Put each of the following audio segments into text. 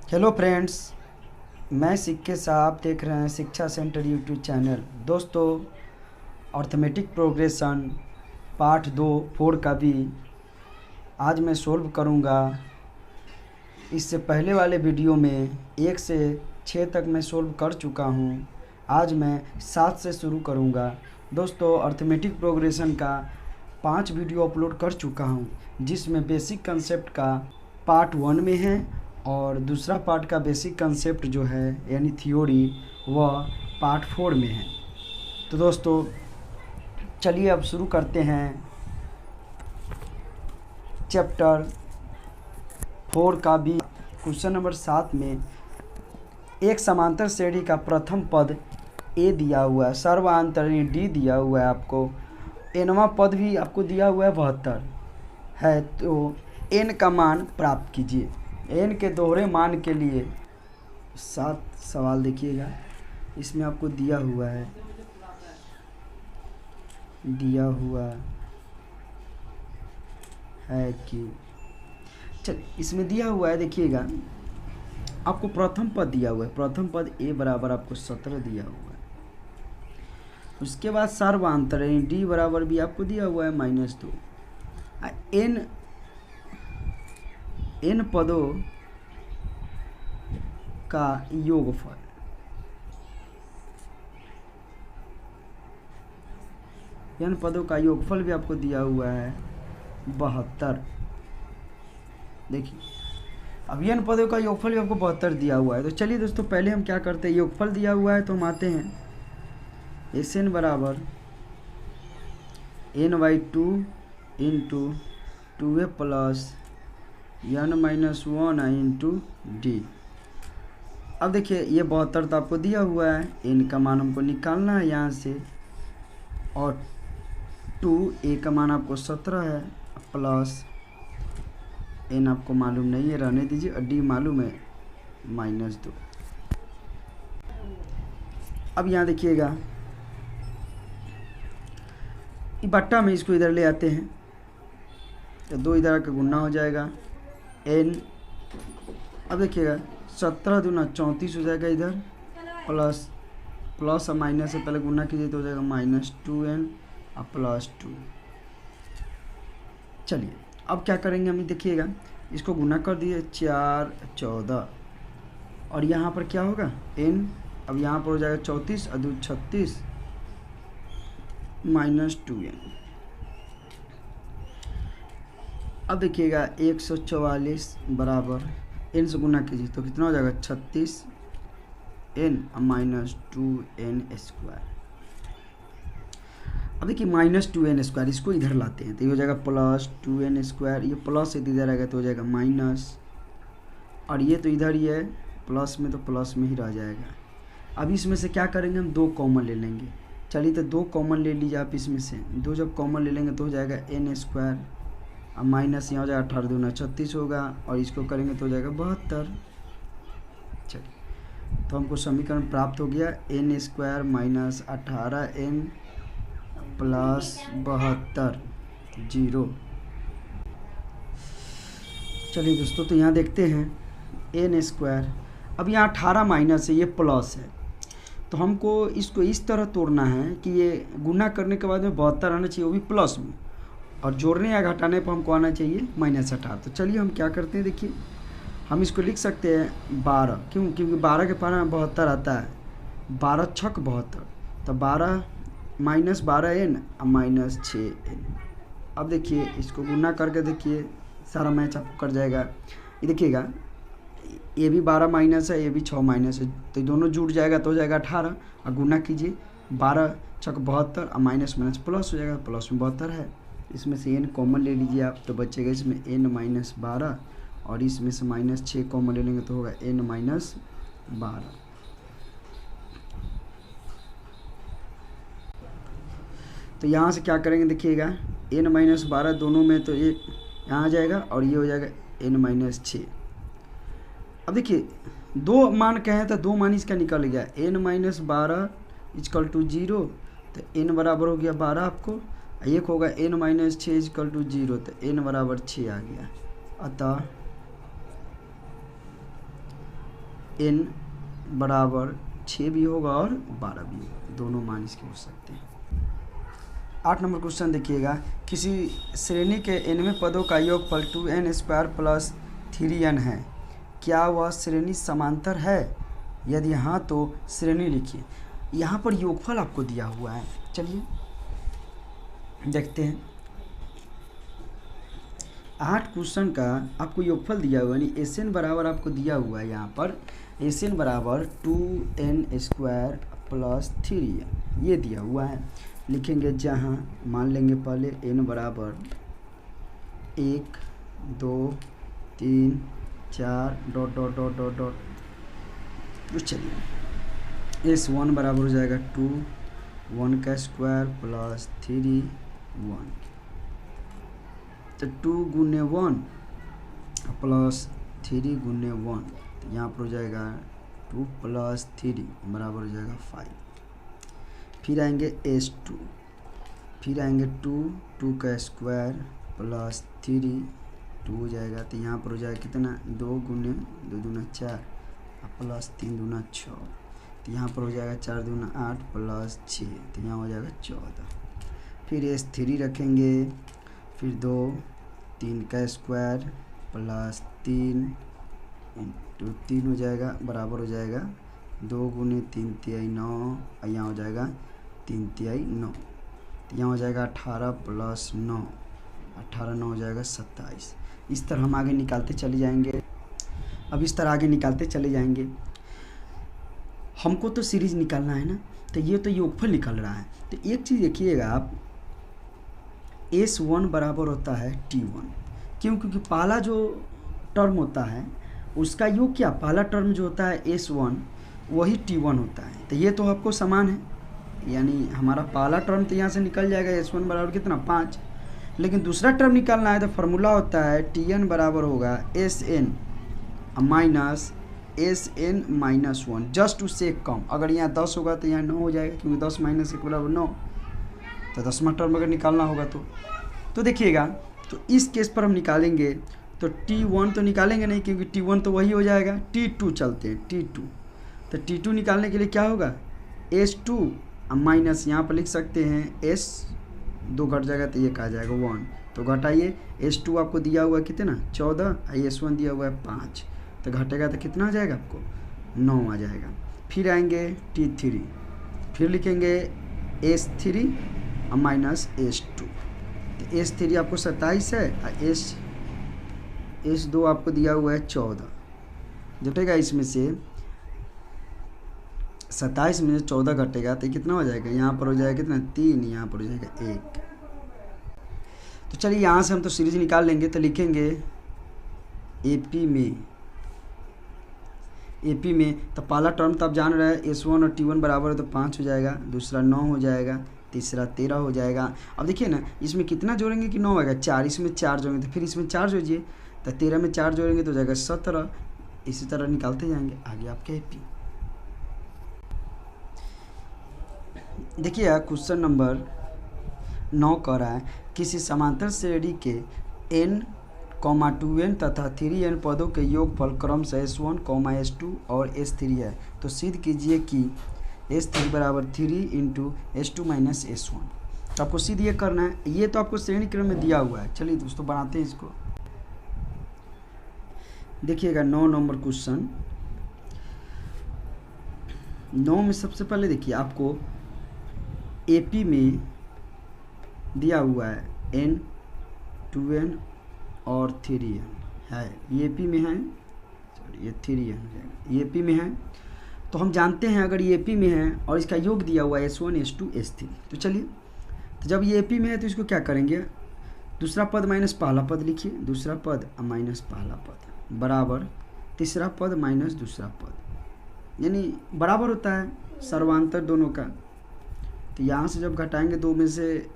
Hello friends, मैं सिक्के साहब देख रहे हैं शिक्षा सेंटर यूट्यूब चैनल। दोस्तों, अर्थमेटिक प्रोग्रेशन पार्ट 2 4 का भी आज मैं सोल्व करूंगा। इससे पहले वाले वीडियो में 1 से 6 तक मैं सोल्व कर चुका हूं। आज मैं 7 से शुरू करूंगा। दोस्तों, अर्थमेटिक प्रोग्रेशन का 5 वीडियो अपलोड कर चुका हूं, जिसमें बेसिक कंसेप्ट का पार्ट 1 में है और दूसरा पार्ट का बेसिक कंसेप्ट जो है यानी थ्योरी वह पार्ट 4 में है। तो दोस्तों, चलिए अब शुरू करते हैं चैप्टर 4 का भी। क्वेश्चन नंबर 7 में एक समांतर श्रेणी का प्रथम पद ए दिया हुआ है, सर्वांतरिणी डी दिया हुआ है, आपको एनवा पद भी आपको दिया हुआ है 72 है। तो एन का मान प्राप्त कीजिए। एन के दोहरे मान के लिए 7 सवाल देखिएगा, इसमें आपको दिया हुआ है कि चल इसमें दिया हुआ है, देखिएगा आपको प्रथम पद दिया हुआ है। प्रथम पद ए बराबर आपको 17 दिया हुआ है। उसके बाद सर्वांतरिणी डी बराबर भी आपको दिया हुआ है -2। एन पदों का योगफल, एन पदों का योगफल भी आपको दिया हुआ है 72। देखिए, अब एन पदों का योगफल भी आपको 72 दिया हुआ है। तो चलिए दोस्तों, पहले हम क्या करते हैं, योगफल दिया हुआ है तो हम आते हैं एस एन बराबर n/2 into 2a plus n-1 into D. अब देखिए, ये 72 तो आपको दिया हुआ है, एन का मान हमको निकालना है यहाँ से, और 2a का मान आपको 17 है, प्लस एन आपको मालूम नहीं है, रहने दीजिए, और डी मालूम है -2। अब यहाँ देखिएगा, बट्टा में इसको इधर ले आते हैं तो 2 इधर का गुना हो जाएगा एन। अब देखिएगा 17 दूना 34 हो जाएगा, इधर प्लस और माइनस से पहले गुना कीजिए तो हो जाएगा -2n और +2। चलिए अब क्या करेंगे हम, देखिएगा इसको गुना कर दिए 4 14, और यहाँ पर क्या होगा n, अब यहाँ पर हो जाएगा 34 और 2 36 -2n। अब देखिएगा 144 बराबर n से गुना कीजिए तो कितना हो जाएगा 36n -2n²। अब देखिए -2n², इसको इधर लाते हैं तो ये हो जाएगा +2n², ये प्लस से इधर आएगा तो हो जाएगा माइनस, और ये तो इधर ही है प्लस में, तो प्लस में ही रह जाएगा। अब इसमें से क्या करेंगे, हम 2 कॉमन ले लेंगे। चलिए तो 2 कॉमन ले लीजिए आप, इसमें से 2 जब कॉमन ले लेंगे तो हो जाएगा n², अब माइनस यहाँ हो जाएगा 18 दूना 36 होगा, और इसको करेंगे तो हो जाएगा 72। चलिए तो हमको समीकरण प्राप्त हो गया n² - 18n + 72 0। चलिए दोस्तों, तो यहाँ देखते हैं n², अब यहाँ 18 माइनस है, ये प्लस है, तो हमको इसको इस तरह तोड़ना है कि ये गुना करने के बाद में 72 आना चाहिए, वो भी प्लस में, और जोड़ने या घटाने पर हमको आना चाहिए -18। तो चलिए हम क्या करते हैं, देखिए हम इसको लिख सकते हैं 12, क्योंकि 12 के पारा में 72 आता है, 12 छक 72, तो 12 -12n और -6n। अब देखिए इसको गुना करके देखिए, सारा मैच आपको कर जाएगा। ये देखिएगा, ये भी 12 माइनस है, ये भी 6 माइनस है, तो दोनों जुड़ जाएगा तो हो जाएगा 18, और गुना कीजिए 12 छक 72 और माइनस प्लस हो जाएगा, प्लस में 72 है। इसमें से n कॉमन ले लीजिए आप, तो बचेगा इसमें n - 12, और इसमें से -6 कॉमन ले लेंगे तो होगा n - 12। तो यहाँ से क्या करेंगे, देखिएगा n - 12 दोनों में तो ये यहाँ आ जाएगा, और ये हो जाएगा n - 6। अब देखिए 2 मान कहें तो 2 मान इसका निकल गया, n - 12 = 0, तो n बराबर हो गया 12 आपको, एक होगा n - 6 = 0, तो n बराबर 6 आ गया। अतः n बराबर 6 भी होगा और 12 भी होगा, दोनों मान इसके हो सकते हैं। 8 नंबर क्वेश्चन देखिएगा, किसी श्रेणी के nवें पदों का योगफल 2n² प्लस 3n है, क्या वह श्रेणी समांतर है? यदि हाँ तो श्रेणी लिखिए। यहाँ पर योगफल आपको दिया हुआ है, चलिए देखते हैं। 8 क्वेश्चन का आपको योगफल दिया हुआ है, यानी Sn बराबर आपको दिया हुआ है। यहाँ पर Sn बराबर 2n² प्लस 3n ये दिया हुआ है। लिखेंगे जहाँ मान लेंगे पहले n बराबर 1 2 3 4 dot dot dot dot dot, तो चलिए S1 बराबर हो जाएगा 2 1 का स्क्वायर प्लस 3 1, तो 2 गुने 1 प्लस 3 गुने 1, तो यहाँ पर हो जाएगा 2 प्लस 3 बराबर हो जाएगा 5। फिर आएंगे S2, फिर आएंगे 2 का स्क्वायर प्लस 3 2 हो जाएगा, तो यहाँ पर हो जाएगा कितना 2 गुने 2 दूना 4 प्लस 3 दूना 6, तो यहाँ पर हो जाएगा 4 दूना 8 प्लस 6, तो यहाँ हो जाएगा 14। फिर S3 रखेंगे, फिर 2 3 का स्क्वायर प्लस 3 इंटू 3 हो जाएगा बराबर हो जाएगा 2 गुने 3 तिहाई 9, और यहाँ हो जाएगा 3 तिहाई 9, तो यहाँ हो जाएगा 18 प्लस 9 18 9 हो जाएगा 27। इस तरह हम आगे निकालते चले जाएंगे। अब इस तरह आगे निकालते चले जाएंगे। हमको तो सीरीज निकालना है ना, तो ये तो योगफल निकल रहा है। तो एक चीज़ देखिएगा आप, S1 बराबर होता है T1, क्यों? क्योंकि पहला जो टर्म होता है उसका योग क्या, पहला टर्म जो होता है S1 वही T1 होता है, तो ये तो आपको समान है, यानी हमारा पहला टर्म तो यहाँ से निकल जाएगा S1 बराबर कितना 5, लेकिन दूसरा टर्म निकालना है तो फार्मूला होता है Tn बराबर होगा Sn माइनस Sn-1, जस्ट उससे कम। अगर यहाँ 10 होगा तो यहाँ 9 हो जाएगा, क्योंकि 10 माइनस 1 बराबर 9, तो 10वां टर्म अगर निकालना होगा तो देखिएगा, तो इस केस पर हम निकालेंगे तो T1 तो निकालेंगे नहीं, क्योंकि T1 तो वही हो जाएगा। T2 चलते हैं, T2, तो T2 निकालने के लिए क्या होगा S2 माइनस यहाँ पर लिख सकते हैं S 2 घट जाएगा तो ये कहा जाएगा 1, तो घटाइए S2 आपको दिया हुआ है कितना 14, S1 दिया हुआ है 5, तो घटेगा तो कितना आ जाएगा आपको 9 आ जाएगा। फिर आएंगे T3, फिर लिखेंगे S3 माइनस S2, तो S3 आपको 27 है और S2 आपको दिया हुआ है 14, घटेगा इसमें से 27 में से 14 घटेगा तो कितना हो जाएगा, यहाँ पर हो जाएगा कितना 3, यहाँ पर हो जाएगा 1। तो चलिए यहाँ से हम तो सीरीज निकाल लेंगे, तो लिखेंगे AP में तो पहला टर्म तो आप जान रहे हैं S1 और T1 बराबर है तो 5 हो जाएगा, दूसरा 9 हो जाएगा, तीसरा 13 हो जाएगा। अब देखिए ना, इसमें कितना जोड़ेंगे कि 9 आएगा 4, इसमें 4 जोड़ेंगे तो फिर इसमें 4 जोड़िए, तो 13 में 4 जोड़ेंगे तो हो जाएगा 17। इसी तरह निकालते जाएंगे आगे आपके AP। देखिए क्वेश्चन नंबर 9 कह रहा है, किसी समांतर श्रेणी के n, 2n तथा 3n पदों के योगफल क्रमशः S1, S2 और S3 है, तो सिद्ध कीजिए कि S3 बराबर 3 इंटू S2 माइनस S1। तो आपको सिद्ध ये करना है, ये तो आपको श्रेणी क्रम में दिया हुआ है। चलिए दोस्तों बनाते हैं इसको। देखिएगा 9 नंबर क्वेश्चन। 9 में सबसे पहले देखिए आपको AP में दिया हुआ है n, 2n और 3n है, ये AP में है, सॉरी ये 3n है, ये AP में है। तो हम जानते हैं अगर ये AP में है और इसका योग दिया हुआ है S1, S2, S3, तो चलिए, तो जब ये AP में है तो इसको क्या करेंगे, दूसरा पद माइनस पहला पद लिखिए, दूसरा पद माइनस पहला पद बराबर तीसरा पद माइनस दूसरा पद, यानी बराबर होता है सर्वांतर दोनों का। तो यहाँ से जब घटाएंगे 2 में से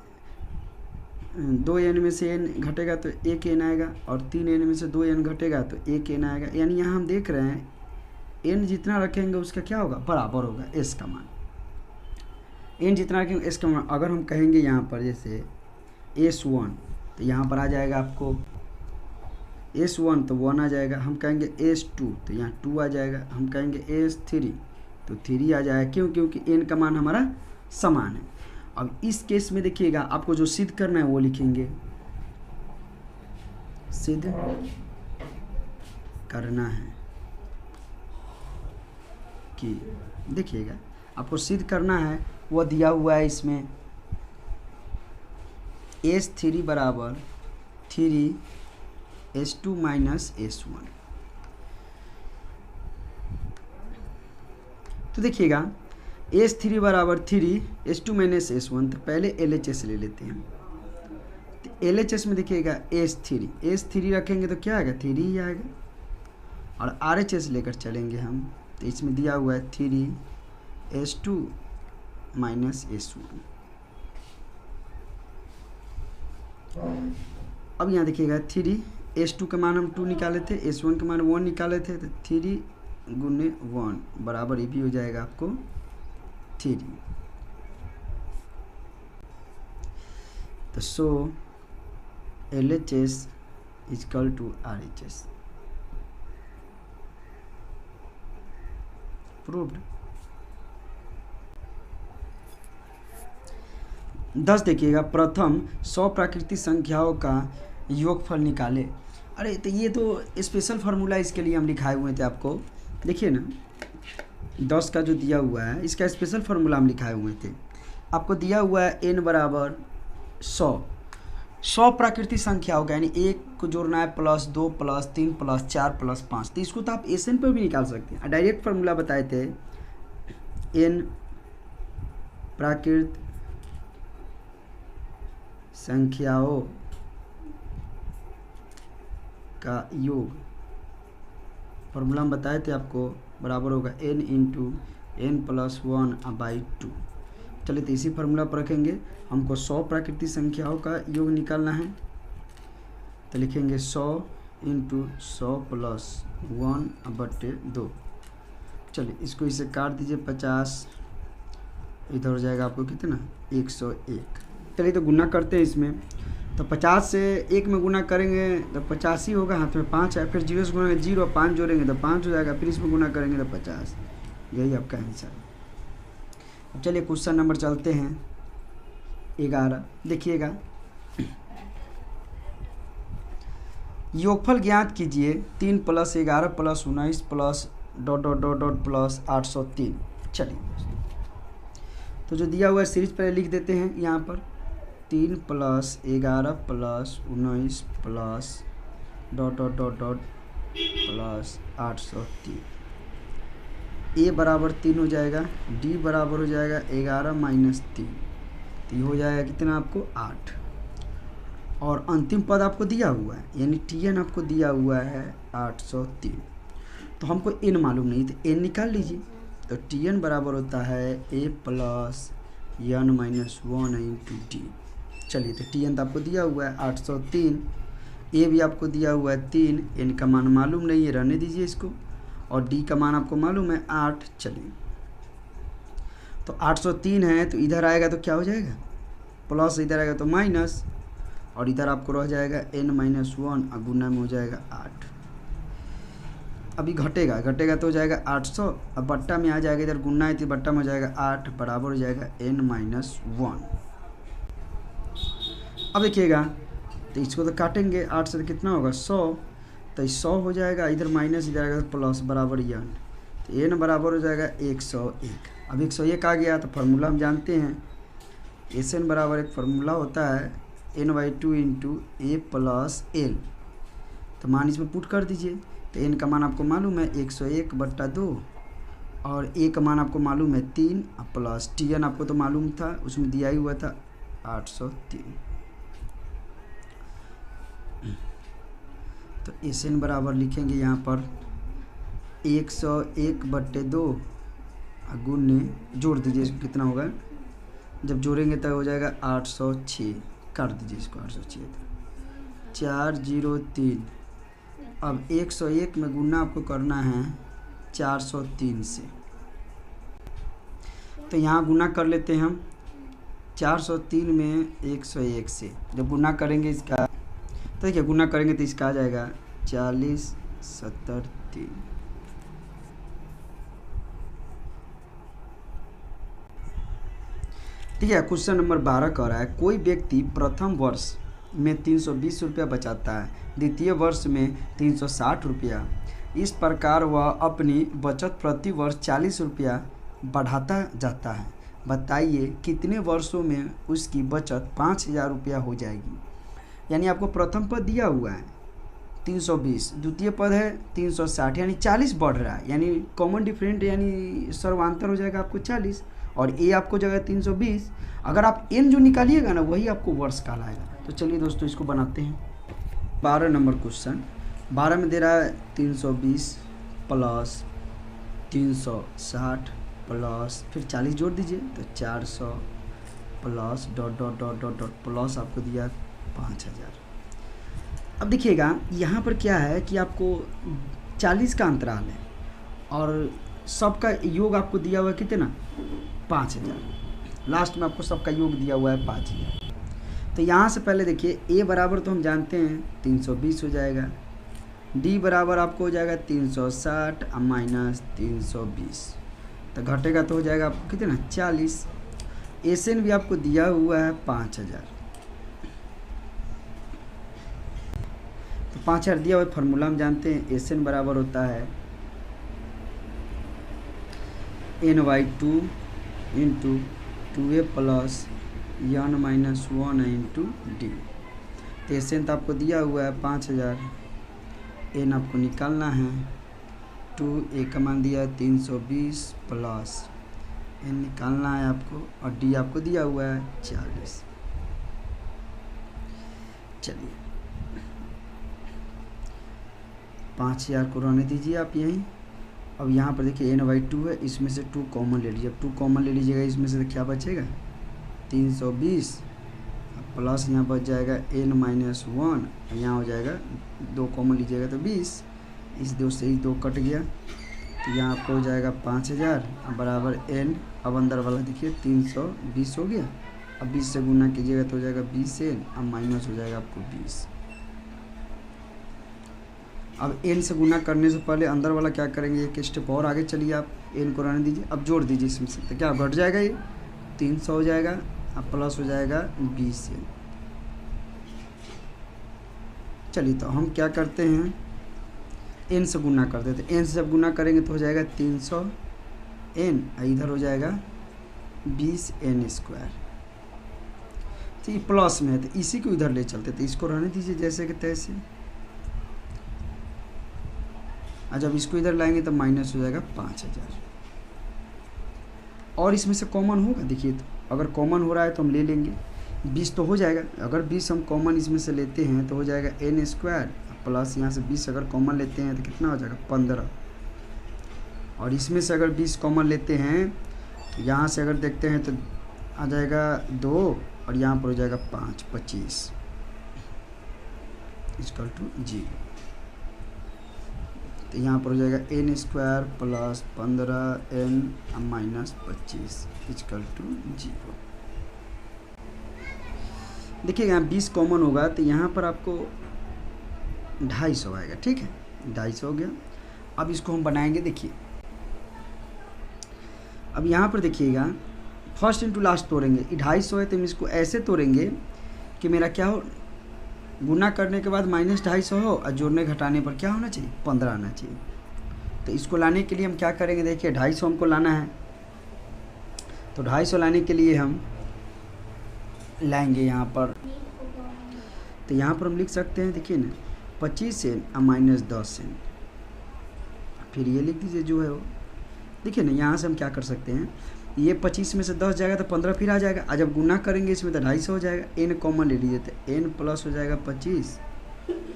2n में से n घटेगा तो 1n आएगा, और 3n में से 2n घटेगा तो 1n आएगा, यानी यहाँ हम देख रहे हैं n जितना रखेंगे उसका क्या होगा, बराबर होगा s का मान। n जितना रखेंगे s का मान, अगर हम कहेंगे यहाँ पर जैसे S1 तो यहाँ पर आ जाएगा आपको S1 तो 1 आ जाएगा, हम कहेंगे S2 तो यहाँ 2 आ जाएगा, हम कहेंगे S3 तो 3 आ जाएगा। क्यों? क्योंकि n का मान हमारा समान है। अब इस केस में देखिएगा आपको जो सिद्ध करना है वो लिखेंगे, सिद्ध करना है कि, देखिएगा आपको सिद्ध करना है वो दिया हुआ है इसमें S3 बराबर 3S2 माइनस S1। तो देखिएगा S3 बराबर 3S2 माइनस S1, तो पहले LHS ले लेते हैं। तो LHS में देखिएगा S3 रखेंगे तो क्या आएगा? 3 ही आएगा। और RHS लेकर चलेंगे हम, तो इसमें दिया हुआ है 3S2 माइनस S1। अब यहाँ देखिएगा 3S2 का मान हम 2 निकाले थे, S1 का मान 1 निकाले थे, तो 3 गुने 1 बराबर ये भी हो जाएगा आपको 3। तो so LHS equal to RHS, proved. 10 देखिएगा, प्रथम 100 प्राकृतिक संख्याओं का योगफल निकाले। अरे तो ये तो स्पेशल फार्मूला इसके लिए हम लिखाए हुए थे आपको, देखिए ना 10 का जो दिया हुआ है इसका स्पेशल फार्मूला हम लिखाए हुए थे। आपको दिया हुआ है n बराबर 100 प्राकृतिक संख्याओं का, यानी 1 को जोड़ना है +2 +3 +4 +5। तो इसको तो आप SN पर भी निकाल सकते हैं। डायरेक्ट फार्मूला बताए थे, n प्राकृतिक संख्याओं का योग, फार्मूला हम बताए थे आपको, बराबर होगा n इंटू n + 1/2। चलिए तो इसी फार्मूला पर रखेंगे, हमको 100 प्राकृतिक संख्याओं का योग निकालना है, तो लिखेंगे 100 इंटू 100 + 1/2। चलिए इसको इसे काट दीजिए, 50 इधर हो जाएगा आपको कितना? 101। चलिए तो गुना करते हैं इसमें, तो 50 से 1 में गुना करेंगे तो 50 ही होगा, हाथ में 5 है, फिर 0 से गुना 0, 5 जोड़ेंगे तो 5 हो जाएगा, फिर इसमें गुना करेंगे तो 50। यही आपका आंसर है। अब चलिए क्वेश्चन नंबर चलते हैं 11। देखिएगा, योगफल ज्ञात कीजिए 3 + 11 + 19 + ... + 803। चलिए तो जो दिया हुआ है सीरीज पहले लिख देते हैं यहाँ पर, 3 + 11 + 19 + ... + 803। A बराबर 3 हो जाएगा, D बराबर हो जाएगा 11 - 3, तो ये हो जाएगा कितना आपको? 8। और अंतिम पद आपको दिया हुआ है, यानी TN आपको दिया हुआ है 803। तो हमको n मालूम नहीं, तो n निकाल लीजिए। तो TN बराबर होता है A + n - 1 इंटू D। चलिए तो TN तो आपको दिया हुआ है 803, A भी आपको दिया हुआ है 3, n का मान मालूम नहीं है, रहने दीजिए इसको, और D का मान आपको मालूम है 8। चलिए तो 803 है, तो इधर आएगा तो क्या हो जाएगा? प्लस, इधर आएगा तो माइनस, और इधर आपको रह जाएगा n - 1 और गुना में हो जाएगा 8। अभी घटेगा तो हो जाएगा 800, अब बट्टा में आ जाएगा, इधर गुना है तो बट्टा में हो जाएगा 8, बराबर हो जाएगा n - 1। अब देखिएगा तो इसको तो काटेंगे, 8 से तो कितना होगा? 100, तो 100 हो जाएगा, इधर माइनस, इधर आएगा तो प्लस, बराबर n, तो n बराबर हो जाएगा 101। अब 101 आ गया, तो फार्मूला हम जानते हैं, SN बराबर एक फार्मूला होता है n/2 इंटू A + L। तो मान इसमें पुट कर दीजिए, तो n का मान आपको मालूम है 101/2, और A का मान आपको मालूम है 3, प्लस TN आपको तो मालूम था, उसमें दिया ही हुआ था 803। तो SN बराबर लिखेंगे यहाँ पर 101/2, गुने जोड़ दीजिए, इसको कितना होगा? जब जोड़ेंगे तब हो जाएगा 806, काट दीजिए इसको, 806 403। अब 101 में गुना आपको करना है 403 से, तो यहाँ गुना कर लेते हैं हम 403 में 101 से। जब गुना करेंगे इसका, तो देखिए गुना करेंगे तो इसका आ जाएगा 40 70 3। ठीक है, क्वेश्चन नंबर 12 कह रहा है कोई व्यक्ति प्रथम वर्ष में 320 रुपया बचाता है, द्वितीय वर्ष में 360 रुपया। इस प्रकार वह अपनी बचत प्रति वर्ष 40 रुपया बढ़ाता जाता है। बताइए कितने वर्षों में उसकी बचत 5000 रुपया हो जाएगी। यानी आपको प्रथम पद दिया हुआ है 320, द्वितीय पद है 360, यानी 40 बढ़ रहा है, यानी कॉमन डिफरेंट यानी सर्वांतर हो जाएगा आपको 40, और ए आपको जगह 320। अगर आप एन जो निकालिएगा ना वही आपको वर्ष कहलाएगा। तो चलिए दोस्तों इसको बनाते हैं। 12 नंबर क्वेश्चन, 12 में दे रहा है 320 प्लस 360 प्लस फिर 40 जोड़ दीजिए तो 400 plus dot dot dot dot dot plus आपको दिया 5000। अब देखिएगा यहाँ पर क्या है कि आपको 40 का अंतराल है और सबका योग आपको दिया हुआ है कितना 5000। लास्ट में आपको सबका योग दिया हुआ है 5000। तो यहाँ से पहले देखिए ए बराबर तो हम जानते हैं 320 हो जाएगा, डी बराबर आपको हो जाएगा 360 माइनस 320, तो घटेगा तो हो जाएगा आपको कितना 40। एस एन भी आपको दिया हुआ है 5000, तो 5000 दिया हुआ फार्मूला हम जानते हैं एस एन बराबर होता है n/2 into 2a plus n minus 1 into D. तो एस एन तो आपको दिया हुआ है 5000, एन आपको निकालना है 2a का मान दिया है 320 प्लस एन निकालना है आपको, और डी आपको दिया हुआ है 40। चलिए 5000 को रहने दीजिए आप यहीं। अब यहाँ पर देखिए n/2 है, इसमें से 2 कॉमन ले लीजिए। अब 2 कॉमन ले लीजिएगा, इसमें से क्या बचेगा 320 प्लस यहाँ बच जाएगा n माइनस 1, यहाँ हो जाएगा 2 कॉमन लीजिएगा तो 20, इस 2 से ही 2 कट गया, तो यहाँ आपको हो जाएगा 5000 बराबर n। अब अंदर वाला देखिए 320 हो गया, अब 20 से गुना कीजिएगा तो हो जाएगा 20n, अब माइनस हो जाएगा आपको 20। अब n से गुना करने से पहले अंदर वाला क्या करेंगे, एक स्टेप और आगे चलिए आप, n को रहने दीजिए। अब जोड़ दीजिए इसमें से, तो क्या घट जाएगा ये 300 हो जाएगा, अब प्लस हो जाएगा 20n। चलिए तो हम क्या करते हैं n से गुना कर देते हैं, n से जब गुना करेंगे तो हो जाएगा 300n, इधर हो जाएगा 20n²। तो ये प्लस में है तो इसी को इधर ले चलते, तो इसको रहने दीजिए जैसे कि तैसे। जब इसको इधर लाएंगे तो माइनस हो जाएगा 5000, और इसमें से कॉमन होगा देखिए, तो अगर कॉमन हो रहा है तो हम ले लेंगे 20 तो हो जाएगा। अगर 20 हम कॉमन इसमें से लेते हैं तो हो जाएगा n² प्लस यहाँ से 20 अगर कॉमन लेते हैं तो कितना हो जाएगा 15, और इसमें से अगर 20 कॉमन लेते हैं तो यहाँ से अगर देखते हैं तो आ जाएगा 2 और यहाँ पर हो जाएगा 5, 25 = 0। तो यहाँ पर हो जाएगा n² प्लस 15n माइनस 25 = 0। देखिए यहाँ 20 कॉमन होगा तो यहाँ पर आपको 250 आएगा, ठीक है 250 हो गया। अब इसको हम बनाएंगे, देखिए अब यहाँ पर देखिएगा फर्स्ट इंटू लास्ट तोड़ेंगे, 250 है तो हम इसको ऐसे तोड़ेंगे कि मेरा क्या हो, गुना करने के बाद -250 हो और जोड़ने घटाने पर क्या होना चाहिए 15 आना चाहिए। तो इसको लाने के लिए हम क्या करेंगे, देखिए 250 हमको लाना है, तो 250 लाने के लिए हम लाएंगे यहाँ पर, तो यहाँ पर हम लिख सकते हैं देखिए ना 25n माइनस 10n, फिर ये लिख दीजिए जो है वो। देखिए ना यहाँ से हम क्या कर सकते हैं, ये 25 में से 10 जाएगा तो 15 फिर आ जाएगा, और जब गुना करेंगे इसमें तो 250 हो जाएगा। n कॉमन ले लीजिए तो n प्लस हो जाएगा 25,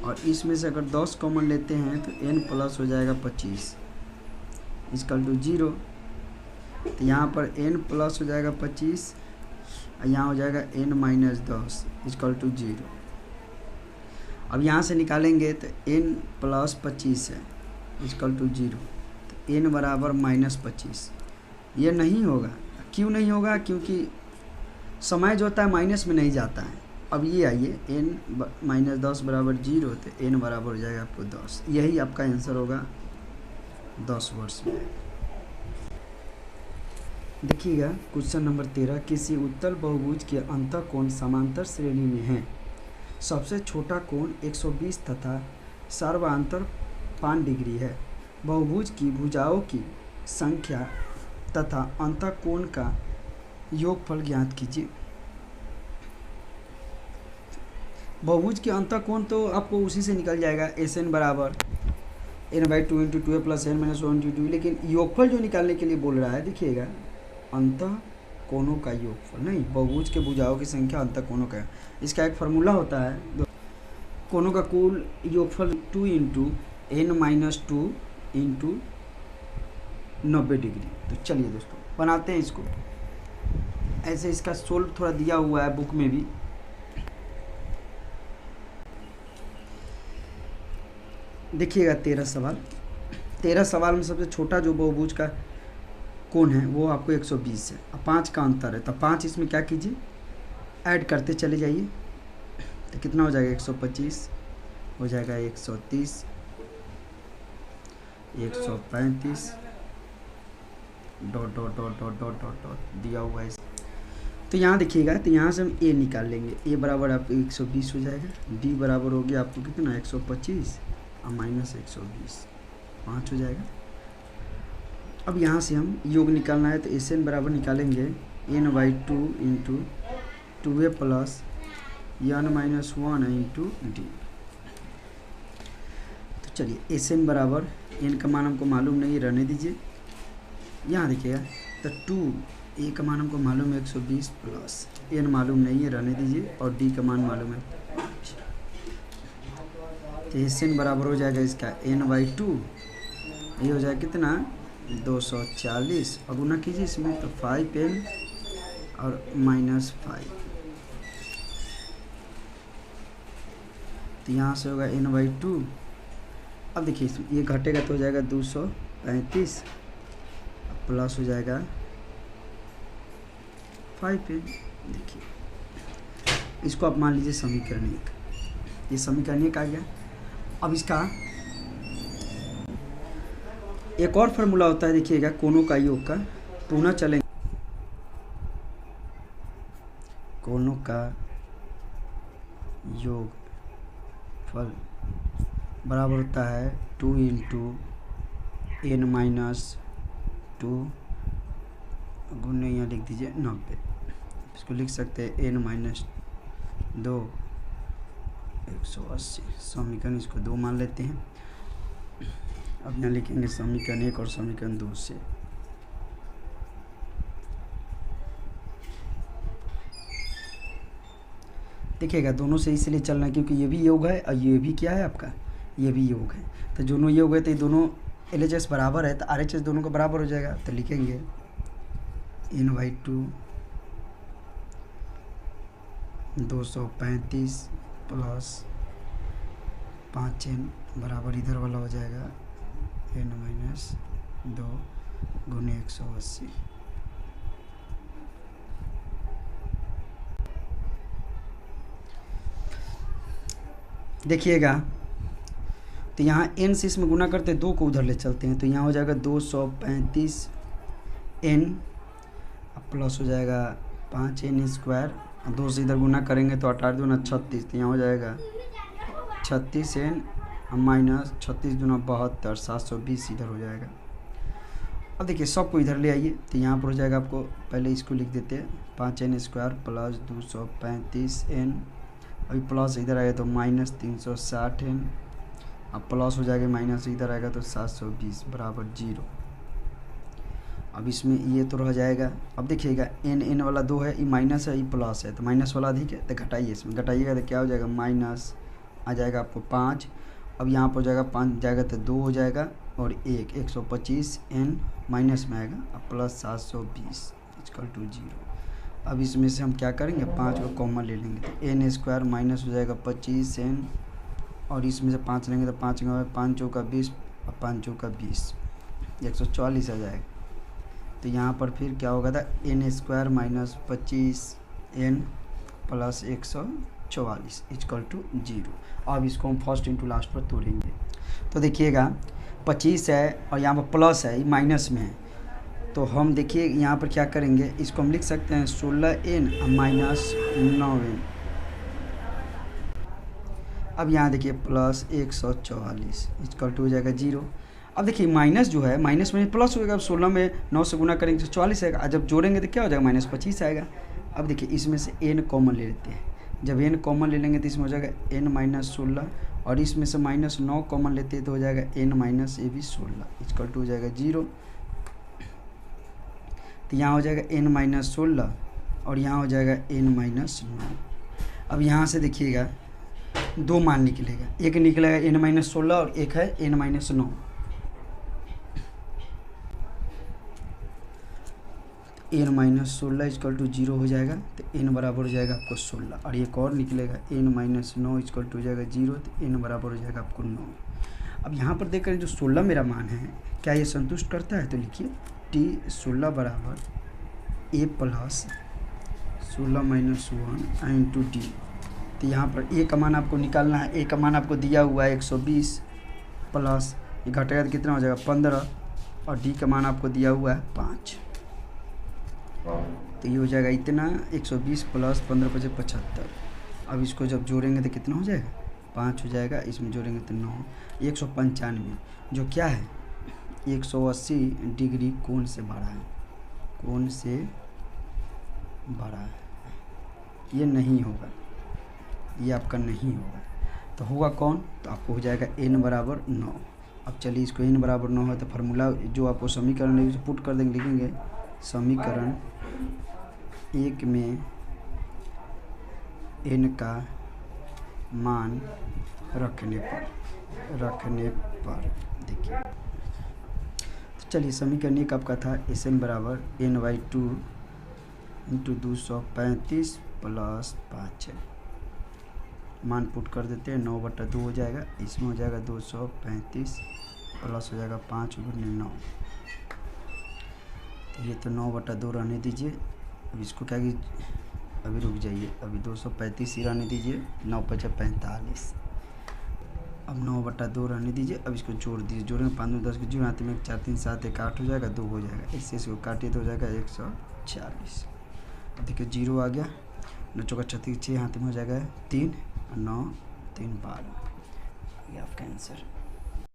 और इसमें से अगर 10 कॉमन लेते हैं तो n प्लस हो जाएगा 25 = 0। तो यहाँ पर n प्लस हो जाएगा 25 और यहाँ हो जाएगा n माइनस 10 = 0। अब यहाँ से निकालेंगे तो n प्लस 25 है = 0, तो n बराबर -25। ये नहीं होगा, क्यों नहीं होगा, क्योंकि समय जो होता है माइनस में नहीं जाता है, अब ये आइए n-10 बराबर 0 तो n बराबर हो जाएगा आपको 10। यही आपका आंसर होगा 10 वर्ष में। देखिएगा क्वेश्चन नंबर 13, किसी उत्तल बहुभुज के अंतःकोण समांतर श्रेणी में है। सबसे छोटा कोण 120 तथा सर्वांतर 5 डिग्री है। बहुभुज की भुजाओं की संख्या तथा अंतःकोण का योगफल ज्ञात कीजिए। बहुभुज के अंतःकोण तो आपको उसी से निकल जाएगा, SN बराबर n/2 × 2a + n - 1 × 2, लेकिन योगफल जो निकालने के लिए बोल रहा है, देखिएगा अंतःकोणों का योगफल नहीं, बहुभुज के भुजाओं की संख्या अंतःकोणों का। इसका एक फार्मूला होता है, कोणों का कुल योगफल 2 × n - 2 × 90 डिग्री। तो चलिए दोस्तों बनाते हैं इसको। ऐसे इसका सोल्व थोड़ा दिया हुआ है बुक में भी। देखिएगा 13 सवाल में सबसे छोटा जो बहुभुज का कोण है वो आपको 120 है। अब 5 का अंतर है, तो 5 इसमें क्या कीजिए, ऐड करते चले जाइए। तो कितना हो जाएगा, 125 हो जाएगा, 130, 135 ... दिया हुआ है। तो यहाँ देखिएगा, तो यहाँ से हम a निकाल लेंगे। a बराबर आपको 120 हो जाएगा, d बराबर हो गया आपको कितना, 125 और -120, 5 हो जाएगा। अब यहाँ से हम योग निकालना है, तो SN बराबर निकालेंगे n/2 × 2a + n - 1 × d। तो चलिए SN बराबर, n का मान हमको मालूम नहीं, रहने दीजिए। यहाँ देखिएगा, तो 2a का मान हमको मालूम है 120 प्लस n मालूम नहीं है, रहने दीजिए, और d का मान मालूम है 5। तो SN बराबर हो जाएगा इसका n/2, ये हो जाएगा कितना, 240, और गुना कीजिए इसमें, तो 5n और -5। तो यहाँ से होगा n/2। अब देखिए ये घटेगा तो हो जाएगा 235, प्लस हो जाएगा 5n। देखिए इसको आप मान लीजिए समीकरण 1, ये समीकरण 1 आ गया। अब इसका एक और फार्मूला होता है, देखिएगा कोणों का योग का, पुनः चलेंगे। कोणों का योग फल बराबर होता है 2 × n - 2 गुने, यहाँ लिख दीजिए 90। इसको लिख सकते हैं n - 2 180। समीकरण इसको 2 मान लेते हैं। अब यहाँ लिखेंगे समीकरण 1 और समीकरण 2 से। देखिएगा दोनों से इसलिए चलना है क्योंकि ये भी योग है और ये भी क्या है आपका, ये भी योग है। तो दोनों योग है तो ये दोनों LHS बराबर है, तो RHS दोनों का बराबर हो जाएगा। तो लिखेंगे n/2 235 प्लस 5n बराबर इधर वाला हो जाएगा n - 2 गुने 180। देखिएगा तो यहाँ n से इसमें गुना करते 2 को उधर ले चलते हैं, तो यहाँ हो जाएगा 235 n प्लस हो जाएगा 5n², 2 से इधर गुना करेंगे तो 8 दूना 36, तो यहाँ हो जाएगा 36n माइनस 36 दूना 72, 720 इधर हो जाएगा। अब देखिए सबको इधर ले आइए, तो यहाँ पर हो जाएगा आपको, पहले इसको लिख देते हैं 5n² प्लस 235n, अभी प्लस इधर आएगा तो -360n, अब प्लस हो जाएगा माइनस इधर आएगा तो 720 बराबर 0। अब इसमें ये तो रह जाएगा। अब देखिएगा n वाला 2 है, ये माइनस है, ये प्लस है, तो माइनस वाला अधिक है, तो घटाइए, इसमें घटाइएगा तो क्या हो जाएगा, माइनस आ जाएगा आपको 5। अब यहाँ पर हो जाएगा 5 जाएगा तो 2 हो जाएगा, और 125n माइनस में आएगा, अब प्लस 720 = 0। अब इसमें से हम क्या करेंगे, 5 को कॉमन ले लेंगे, तो n² माइनस हो जाएगा 25n, और इसमें से 5 लेंगे तो 5 चौका 20 और 5 चौका 20, 144 आ जाएगा। तो यहाँ पर फिर क्या होगा था, n² minus 25n plus 44 equal to 0। अब इसको हम फर्स्ट इंटू लास्ट पर तोड़ेंगे तो देखिएगा 25 है और यहाँ पर प्लस है, ये माइनस में है, तो हम देखिए यहाँ पर क्या करेंगे, इसको हम लिख सकते हैं 16n माइनस 9n। अब यहाँ देखिए प्लस 144 इक्वल टू हो जाएगा 0। अब देखिए माइनस जो है, माइनस में प्लस होगा, अब 16 में 9 से गुना करेंगे तो 44 आएगा, जब जोड़ेंगे तो क्या हो जाएगा, माइनस 25 आएगा। अब देखिए इसमें से n कॉमन ले लेते हैं, जब n कॉमन ले लेंगे तो इसमें हो जाएगा n माइनस 16, और इसमें से माइनस 9 कॉमन लेते हैं तो हो जाएगा n माइनस ये भी 16 इक्वल टू हो जाएगा 0। तो यहाँ हो जाएगा n माइनस 16 और यहाँ हो जाएगा n माइनस 9। अब यहाँ से देखिएगा दो मान निकलेगा, एक निकलेगा n माइनस 16 और एक है n minus 9। n minus 16 equal to 0 हो जाएगा, तो n बराबर हो जाएगा आपको 16, और एक और निकलेगा n माइनस 9 इक्वल टू हो जाएगा 0, तो n बराबर हो जाएगा आपको 9। अब यहाँ पर देख करें जो 16 मेरा मान है क्या ये संतुष्ट करता है, तो लिखिए t 16 बराबर a plus 16 minus 1 into D. तो यहाँ पर a का मान आपको निकालना है, a का मान आपको दिया हुआ है 120 प्लस ये घटेगा तो कितना हो जाएगा 15, और d का मान आपको दिया हुआ है 5, तो ये हो जाएगा इतना 120 प्लस 15 × 75। अब इसको जब जोड़ेंगे तो कितना हो जाएगा 5 हो जाएगा, इसमें जोड़ेंगे तो 9, 195 जो क्या है 180 डिग्री कोण से बड़ा है, कोण से बड़ा है, ये नहीं होगा, ये आपका नहीं होगा, तो होगा कौन, तो आपको हो जाएगा n बराबर 9। अब चलिए इसको n बराबर 9 है तो फार्मूला जो आपको समीकरण है पुट कर देंगे, लिखेंगे समीकरण 1 में n का मान रखने पर देखिए, तो चलिए समीकरण 1 आपका था Sn बराबर n/2 इंटू 235 प्लस 5 है, मान पुट कर देते हैं 9/2 हो जाएगा, इसमें हो जाएगा 235 प्लस हो जाएगा 5 × 9, ये तो 9/2 रहने दीजिए। अब इसको क्या कि अभी रुक जाइए, अभी 235 ही रहने दीजिए, 9 × 5 = 45, अब 9/2 रहने दीजिए। अब इसको जोड़ दीजिए, जोड़ेंगे 5 में 10 के जीरो आते में 4 3 7 1 8 हो जाएगा, 2 हो जाएगा, इससे इसको काटिए तो हो जाएगा 140। अब देखिए 0 आ गया, 9 × 4 = 36, 6 हाथ में हो जाएगा 3 और 9 3 12, ये आपका आंसर।